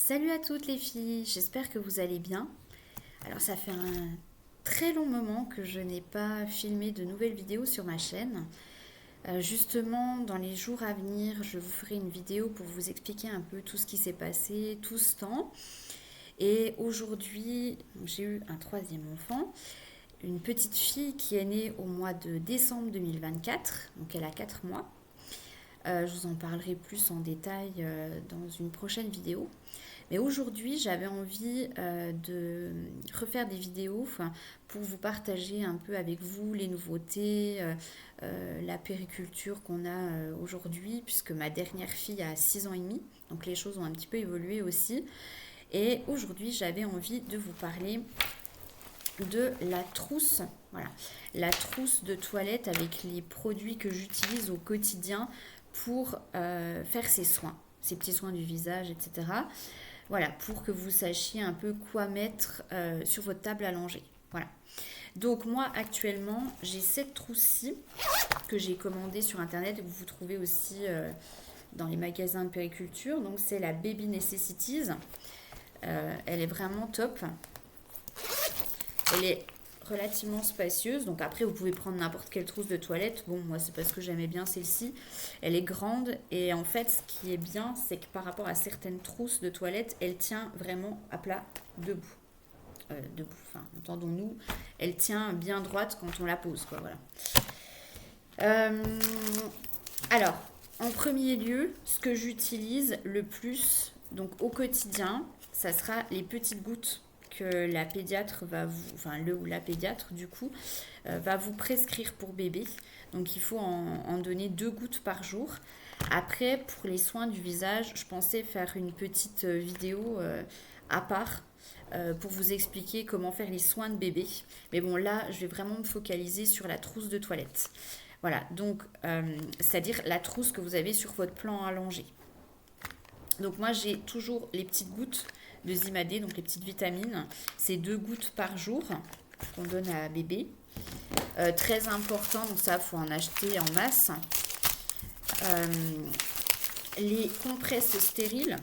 Salut à toutes les filles, j'espère que vous allez bien. Alors ça fait un très long moment que je n'ai pas filmé de nouvelles vidéos sur ma chaîne. Justement, dans les jours à venir, je vous ferai une vidéo pour vous expliquer un peu tout ce qui s'est passé tout ce temps. Et aujourd'hui, j'ai eu un troisième enfant, une petite fille qui est née au mois de décembre 2024, donc elle a 4 mois. Je vous en parlerai plus en détail dans une prochaine vidéo. Mais aujourd'hui, j'avais envie de refaire des vidéos pour vous partager un peu avec vous les nouveautés, la périculture qu'on a aujourd'hui, puisque ma dernière fille a 6 ans et demi, donc les choses ont un petit peu évolué aussi. Et aujourd'hui, j'avais envie de vous parler de la trousse, voilà, la trousse de toilette avec les produits que j'utilise au quotidien pour faire ces petits soins du visage, etc. Voilà, pour que vous sachiez un peu quoi mettre sur votre table à langer. Voilà. Donc moi actuellement j'ai cette trousse-ci que j'ai commandée sur internet et que vous trouvez aussi dans les magasins de périculture. Donc c'est la Baby Necessities. Elle est vraiment top. Elle est relativement spacieuse. Donc après, vous pouvez prendre n'importe quelle trousse de toilette. Bon, moi, c'est parce que j'aimais bien celle-ci. Elle est grande. Et en fait, ce qui est bien, c'est que par rapport à certaines trousses de toilette, elle tient vraiment à plat debout. Debout, enfin, entendons-nous. Elle tient bien droite quand on la pose, quoi, voilà. Euh, alors, en premier lieu, ce que j'utilise le plus, donc au quotidien, ça sera les petites gouttes que la pédiatre va vous, enfin le ou la pédiatre du coup, va vous prescrire pour bébé. Donc il faut en donner 2 gouttes par jour. Après, pour les soins du visage, je pensais faire une petite vidéo à part pour vous expliquer comment faire les soins de bébé. Mais bon, là, je vais vraiment me focaliser sur la trousse de toilette. Voilà, donc c'est-à-dire la trousse que vous avez sur votre plan à langer. Donc moi j'ai toujours les petites gouttes de Zimadé, donc les petites vitamines. C'est 2 gouttes par jour qu'on donne à bébé. Très important, donc ça il faut en acheter en masse. Euh, les compresses stériles,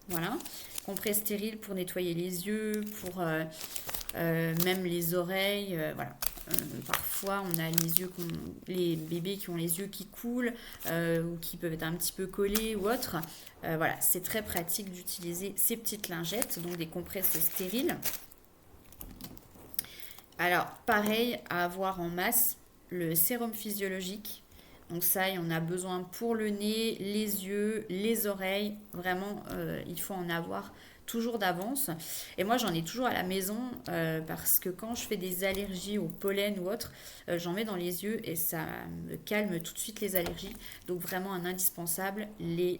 voilà. Compresses stériles pour nettoyer les yeux, pour même les oreilles, voilà. Parfois, on a les bébés qui ont les yeux qui coulent ou qui peuvent être un petit peu collés ou autre. Voilà, c'est très pratique d'utiliser ces petites lingettes, donc des compresses stériles. Alors, pareil, à avoir en masse, le sérum physiologique. Donc ça, il y en a besoin pour le nez, les yeux, les oreilles. Vraiment, il faut en avoir toujours d'avance. Et moi, j'en ai toujours à la maison parce que quand je fais des allergies au pollen ou autre, j'en mets dans les yeux et ça me calme tout de suite les allergies. Donc vraiment un indispensable, les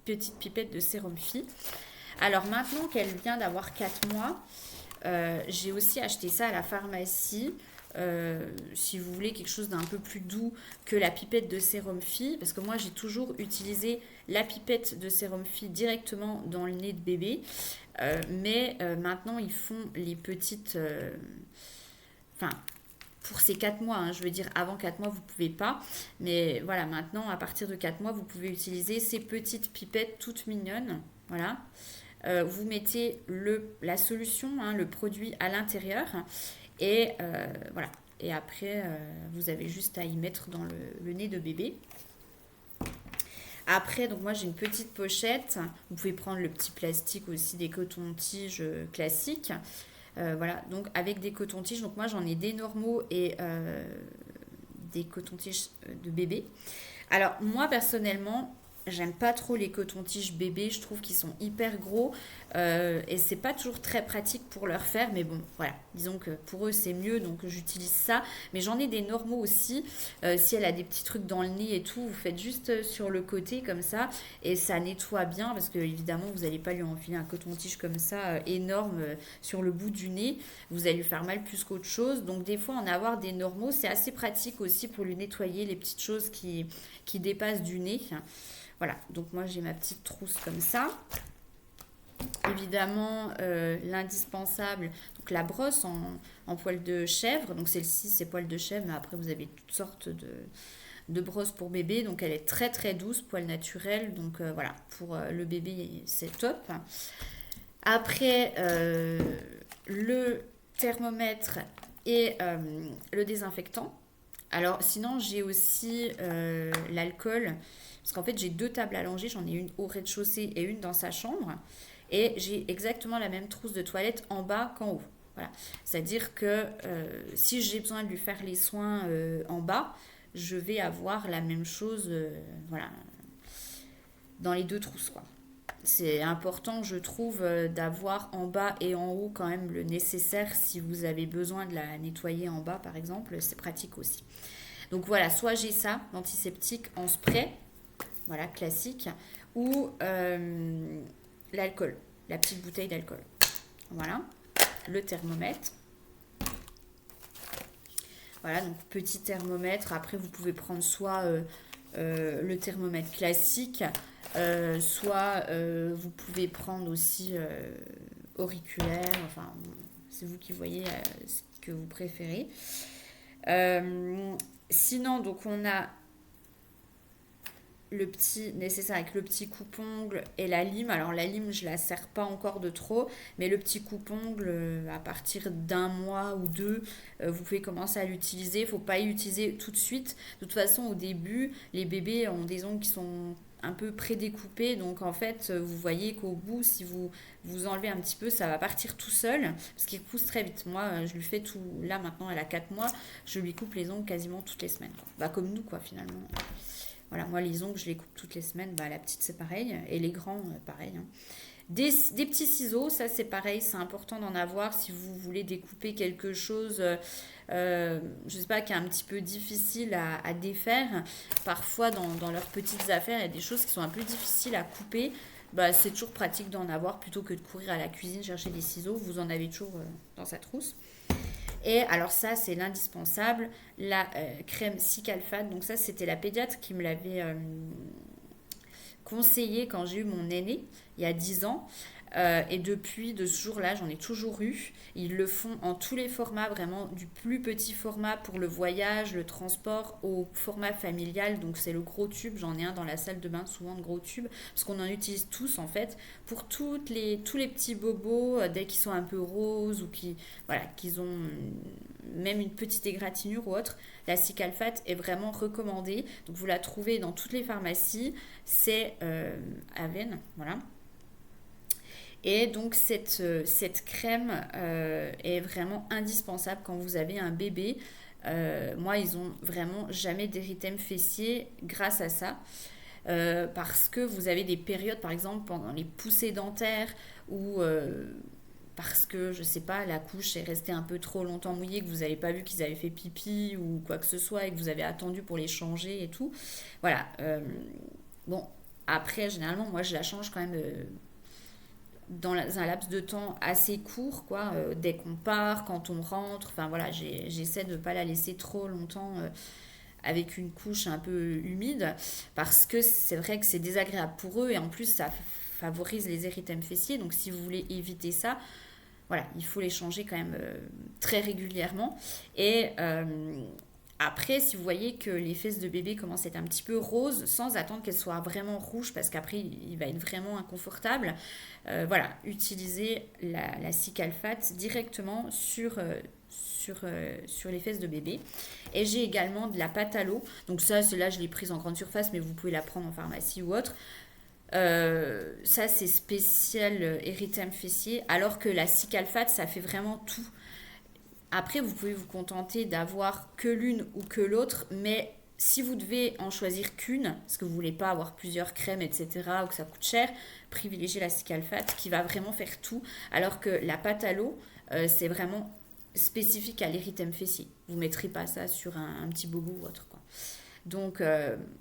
petites pipettes de sérum phy. Alors maintenant qu'elle vient d'avoir 4 mois, j'ai aussi acheté ça à la pharmacie. Si vous voulez quelque chose d'un peu plus doux que la pipette de sérum phy, parce que moi j'ai toujours utilisé la pipette de sérum phy directement dans le nez de bébé, mais maintenant ils font les petites, enfin pour ces 4 mois, hein, je veux dire avant 4 mois vous pouvez pas, mais voilà maintenant à partir de 4 mois vous pouvez utiliser ces petites pipettes toutes mignonnes, voilà. Vous mettez la solution, hein, le produit à l'intérieur et voilà. Et après, vous avez juste à y mettre dans le nez de bébé. Après, donc moi j'ai une petite pochette. Vous pouvez prendre le petit plastique aussi des cotons-tiges classiques. Voilà, donc avec des cotons-tiges. Donc moi j'en ai des normaux et des cotons-tiges de bébé. Alors moi personnellement, j'aime pas trop les cotons-tiges bébés, je trouve qu'ils sont hyper gros et c'est pas toujours très pratique pour leur faire, mais bon, voilà, disons que pour eux c'est mieux, donc j'utilise ça. Mais j'en ai des normaux aussi, si elle a des petits trucs dans le nez et tout, vous faites juste sur le côté comme ça et ça nettoie bien parce que évidemment vous n'allez pas lui enfiler un coton-tige comme ça énorme sur le bout du nez, vous allez lui faire mal plus qu'autre chose. Donc des fois en avoir des normaux, c'est assez pratique aussi pour lui nettoyer les petites choses qui dépassent du nez. Voilà, donc moi j'ai ma petite trousse comme ça. Évidemment, l'indispensable, donc la brosse en poil de chèvre. Donc celle-ci, c'est poil de chèvre, mais après vous avez toutes sortes de brosse pour bébé. Donc elle est très très douce, poil naturel. Donc voilà, pour le bébé, c'est top. Après, le thermomètre et le désinfectant. Alors sinon, j'ai aussi l'alcool. Parce qu'en fait, j'ai 2 tables à langer. J'en ai une au rez-de-chaussée et une dans sa chambre. Et j'ai exactement la même trousse de toilette en bas qu'en haut. Voilà. C'est-à-dire que si j'ai besoin de lui faire les soins en bas, je vais avoir la même chose voilà, dans les 2 trousses, quoi. C'est important, je trouve, d'avoir en bas et en haut quand même le nécessaire si vous avez besoin de la nettoyer en bas, par exemple. C'est pratique aussi. Donc voilà, soit j'ai ça, l'antiseptique en spray, voilà, classique, ou l'alcool, la petite bouteille d'alcool. Voilà, le thermomètre. Voilà, donc petit thermomètre. Après, vous pouvez prendre soit le thermomètre classique, soit vous pouvez prendre aussi auriculaire. Enfin, c'est vous qui voyez ce que vous préférez. Sinon, donc on a le petit nécessaire avec le petit coupe-ongle et la lime. Alors la lime, je la serre pas encore de trop, mais le petit coupe-ongle, à partir d'1 mois ou 2, vous pouvez commencer à l'utiliser. Il faut pas l'utiliser tout de suite. De toute façon, au début, les bébés ont des ongles qui sont un peu prédécoupés, donc en fait vous voyez qu'au bout, si vous enlevez un petit peu, ça va partir tout seul parce qu'il pousse très vite. Moi je lui fais tout, là maintenant elle a 4 mois, je lui coupe les ongles quasiment toutes les semaines, quoi. Bah comme nous, quoi, finalement. Voilà, moi les ongles je les coupe toutes les semaines. Bah la petite c'est pareil, et les grands pareil, hein. Des petits ciseaux, ça c'est pareil, c'est important d'en avoir si vous voulez découper quelque chose, je sais pas, qui est un petit peu difficile à défaire. Parfois dans leurs petites affaires, il y a des choses qui sont un peu difficiles à couper. Bah, c'est toujours pratique d'en avoir plutôt que de courir à la cuisine chercher des ciseaux. Vous en avez toujours dans sa trousse. Et alors ça, c'est l'indispensable, la crème Cicalfate. Donc ça, c'était la pédiatre qui me l'avait conseillé quand j'ai eu mon aîné, il y a 10 ans. Et depuis, de ce jour-là, j'en ai toujours eu. Ils le font en tous les formats, vraiment du plus petit format pour le voyage, le transport, au format familial. Donc c'est le gros tube, j'en ai un dans la salle de bain, souvent de gros tubes, parce qu'on en utilise tous en fait, pour tous les petits bobos, dès qu'ils sont un peu roses ou voilà, qu'ils ont même une petite égratignure ou autre. La Cicalfate est vraiment recommandée. Donc vous la trouvez dans toutes les pharmacies. C'est Aven, voilà. Et donc cette crème est vraiment indispensable quand vous avez un bébé. Moi, ils ont vraiment jamais d'érythème fessier grâce à ça. Parce que vous avez des périodes, par exemple, pendant les poussées dentaires, où parce que, je sais pas, la couche est restée un peu trop longtemps mouillée, que vous n'avez pas vu qu'ils avaient fait pipi ou quoi que ce soit, et que vous avez attendu pour les changer et tout. Voilà. Bon, après, généralement, moi, je la change quand même dans un laps de temps assez court, quoi, dès qu'on part, quand on rentre. Enfin voilà, j'essaie de ne pas la laisser trop longtemps avec une couche un peu humide, parce que c'est vrai que c'est désagréable pour eux, et en plus ça favorise les érythèmes fessiers. Donc si vous voulez éviter ça, voilà, il faut les changer quand même très régulièrement. Et après, si vous voyez que les fesses de bébé commencent à être un petit peu roses, sans attendre qu'elles soient vraiment rouges, parce qu'après il va être vraiment inconfortable, voilà, utilisez la Cicalfate directement sur les fesses de bébé. Et j'ai également de la pâte à l'eau. Donc ça, celle-là, je l'ai prise en grande surface, mais vous pouvez la prendre en pharmacie ou autre. Ça, c'est spécial érythème fessier, alors que la Cicalfate, ça fait vraiment tout. Après, vous pouvez vous contenter d'avoir que l'une ou que l'autre, mais si vous devez en choisir qu'une, parce que vous ne voulez pas avoir plusieurs crèmes, etc., ou que ça coûte cher, privilégiez la Cicalfate qui va vraiment faire tout, alors que la pâte à l'eau, c'est vraiment spécifique à l'érythème fessier. Vous ne mettrez pas ça sur un petit bobo ou autre, quoi. Donc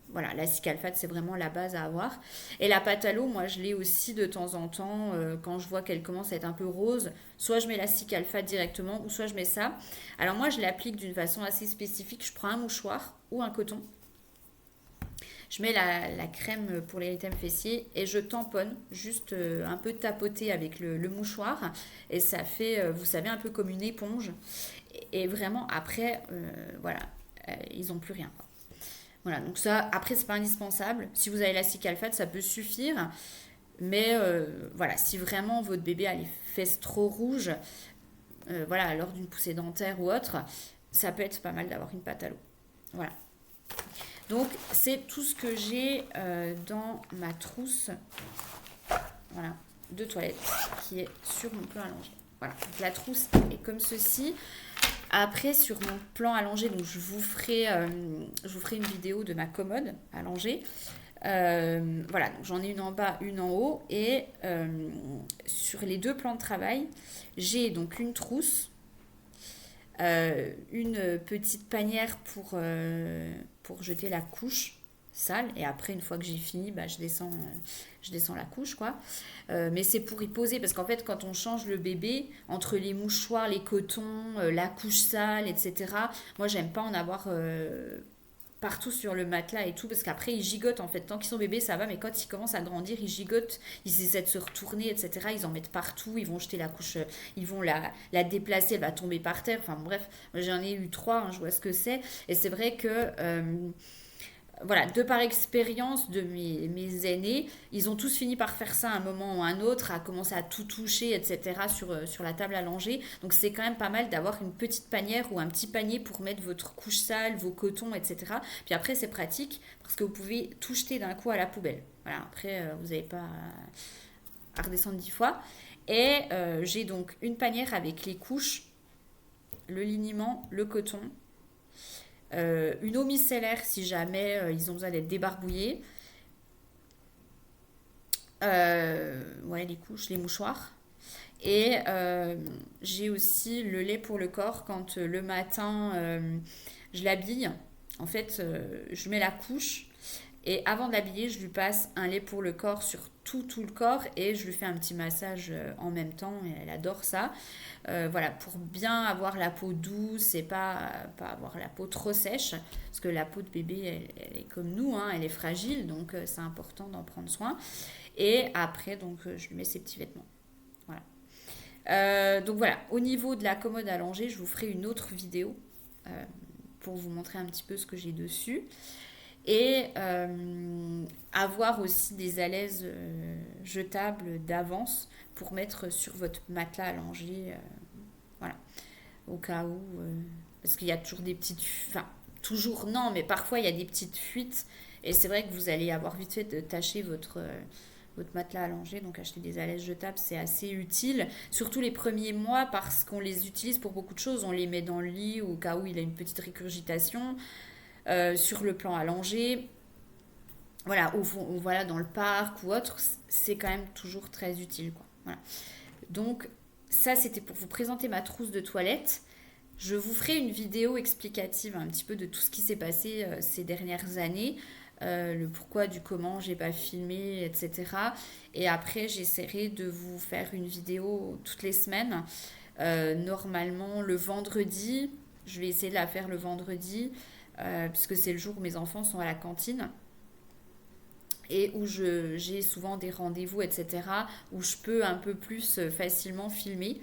voilà, la Cicalfate, c'est vraiment la base à avoir. Et la pâte à l'eau, moi je l'ai aussi de temps en temps quand je vois qu'elle commence à être un peu rose. Soit je mets la Cicalfate directement, ou soit je mets ça. Alors moi je l'applique d'une façon assez spécifique. Je prends un mouchoir ou un coton. Je mets la crème pour l'érythème fessier et je tamponne, juste un peu tapoter avec le mouchoir. Et ça fait, vous savez, un peu comme une éponge. Et vraiment après, voilà, ils n'ont plus rien, quoi. Voilà, donc ça, après, c'est pas indispensable. Si vous avez la cicalfate, ça peut suffire. Mais voilà, si vraiment votre bébé a les fesses trop rouges, voilà, lors d'une poussée dentaire ou autre, ça peut être pas mal d'avoir une pâte à l'eau. Voilà. Donc, c'est tout ce que j'ai dans ma trousse, voilà, de toilette qui est sur mon plan allongé. Voilà, donc la trousse est comme ceci. Après, sur mon plan allongé, donc je vous ferai une vidéo de ma commode allongée. Voilà, donc j'en ai une en bas, une en haut. Et sur les deux plans de travail, j'ai donc une trousse, une petite panière pour jeter la couche sale. Et après, une fois que j'ai fini, bah, je descends la couche, quoi. Mais c'est pour y poser, parce qu'en fait, quand on change le bébé, entre les mouchoirs, les cotons, la couche sale, etc., moi, j'aime pas en avoir partout sur le matelas et tout, parce qu'après ils gigotent en fait. Tant qu'ils sont bébés ça va, mais quand ils commencent à grandir ils gigotent, ils essaient de se retourner, etc. Ils en mettent partout, ils vont jeter la couche, ils vont la déplacer, elle va tomber par terre. Enfin bref, j'en ai eu trois, hein, je vois ce que c'est. Et c'est vrai que voilà, de par expérience de mes aînés, ils ont tous fini par faire ça à un moment ou à un autre, à commencer à tout toucher, etc. sur la table allongée. Donc c'est quand même pas mal d'avoir une petite panière ou un petit panier pour mettre votre couche sale, vos cotons, etc. Puis après c'est pratique parce que vous pouvez tout jeter d'un coup à la poubelle. Voilà, après vous n'avez pas à redescendre 10 fois. Et j'ai donc une panière avec les couches, le liniment, le coton, une eau micellaire si jamais ils ont besoin d'être débarbouillés. Ouais, les couches, les mouchoirs. Et j'ai aussi le lait pour le corps quand le matin je l'habille. En fait, je mets la couche et avant de l'habiller, je lui passe un lait pour le corps sur tout le corps et je lui fais un petit massage en même temps. Et elle adore ça. Voilà, pour bien avoir la peau douce et pas avoir la peau trop sèche. Parce que la peau de bébé, elle est comme nous, hein, elle est fragile, donc c'est important d'en prendre soin. Et après, donc, je lui mets ses petits vêtements. Voilà. Donc voilà, au niveau de la commode allongée, je vous ferai une autre vidéo pour vous montrer un petit peu ce que j'ai dessus. Et avoir aussi des alaises jetables d'avance pour mettre sur votre matelas allongé. Voilà, au cas où. Parce qu'il y a toujours des petites. Enfin, toujours non, mais parfois il y a des petites fuites. Et c'est vrai que vous allez avoir vite fait de tâcher votre matelas allongé. Donc acheter des alaises jetables, c'est assez utile. Surtout les premiers mois parce qu'on les utilise pour beaucoup de choses. On les met dans le lit au cas où il a une petite régurgitation. Sur le plan allongé, voilà, ou voilà, dans le parc ou autre, c'est quand même toujours très utile, quoi. Voilà. Donc, ça, c'était pour vous présenter ma trousse de toilette. Je vous ferai une vidéo explicative un petit peu de tout ce qui s'est passé ces dernières années, le pourquoi du comment j'ai pas filmé, etc. Et après, j'essaierai de vous faire une vidéo toutes les semaines. Normalement, le vendredi, je vais essayer de la faire le vendredi, puisque c'est le jour où mes enfants sont à la cantine et où j'ai souvent des rendez-vous, etc., où je peux un peu plus facilement filmer.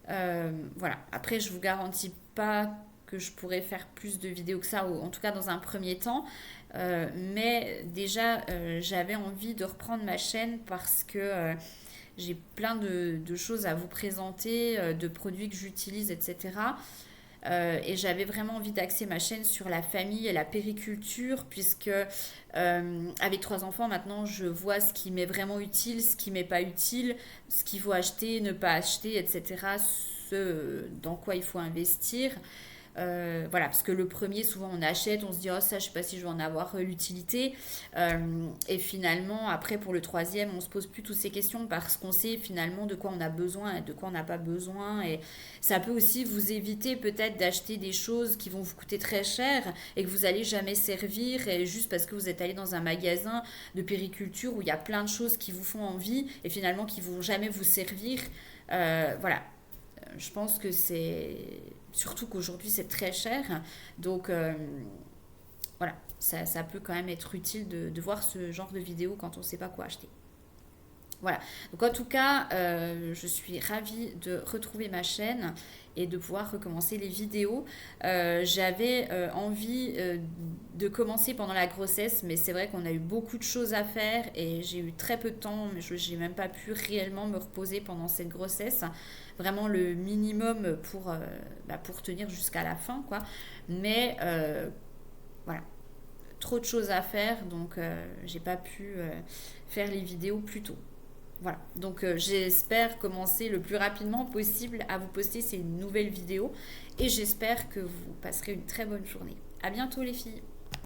Voilà. Après, je vous garantis pas que je pourrais faire plus de vidéos que ça, ou en tout cas dans un premier temps. Mais déjà, j'avais envie de reprendre ma chaîne parce que j'ai plein de choses à vous présenter, de produits que j'utilise, etc. Et j'avais vraiment envie d'axer ma chaîne sur la famille et la périculture, puisque avec trois enfants maintenant, je vois ce qui m'est vraiment utile, ce qui m'est pas utile, ce qu'il faut acheter, ne pas acheter, etc. Ce dans quoi il faut investir. Voilà, parce que le premier, souvent on achète, on se dit oh ça je sais pas si je vais en avoir l'utilité, et finalement après pour le troisième on se pose plus toutes ces questions parce qu'on sait finalement de quoi on a besoin et de quoi on n'a pas besoin, et ça peut aussi vous éviter peut-être d'acheter des choses qui vont vous coûter très cher et que vous allez jamais servir, et juste parce que vous êtes allé dans un magasin de périculture où il y a plein de choses qui vous font envie et finalement qui vont jamais vous servir. Voilà, je pense que c'est surtout qu'aujourd'hui c'est très cher, donc voilà, ça peut quand même être utile de voir ce genre de vidéo quand on ne sait pas quoi acheter. Voilà. Donc en tout cas, je suis ravie de retrouver ma chaîne et de pouvoir recommencer les vidéos. J'avais envie de commencer pendant la grossesse, mais c'est vrai qu'on a eu beaucoup de choses à faire et j'ai eu très peu de temps, mais je n'ai même pas pu réellement me reposer pendant cette grossesse. Vraiment le minimum pour tenir jusqu'à la fin, quoi. Mais voilà, trop de choses à faire, donc j'ai pas pu faire les vidéos plus tôt. Voilà, donc j'espère commencer le plus rapidement possible à vous poster ces nouvelles vidéos et j'espère que vous passerez une très bonne journée. À bientôt les filles.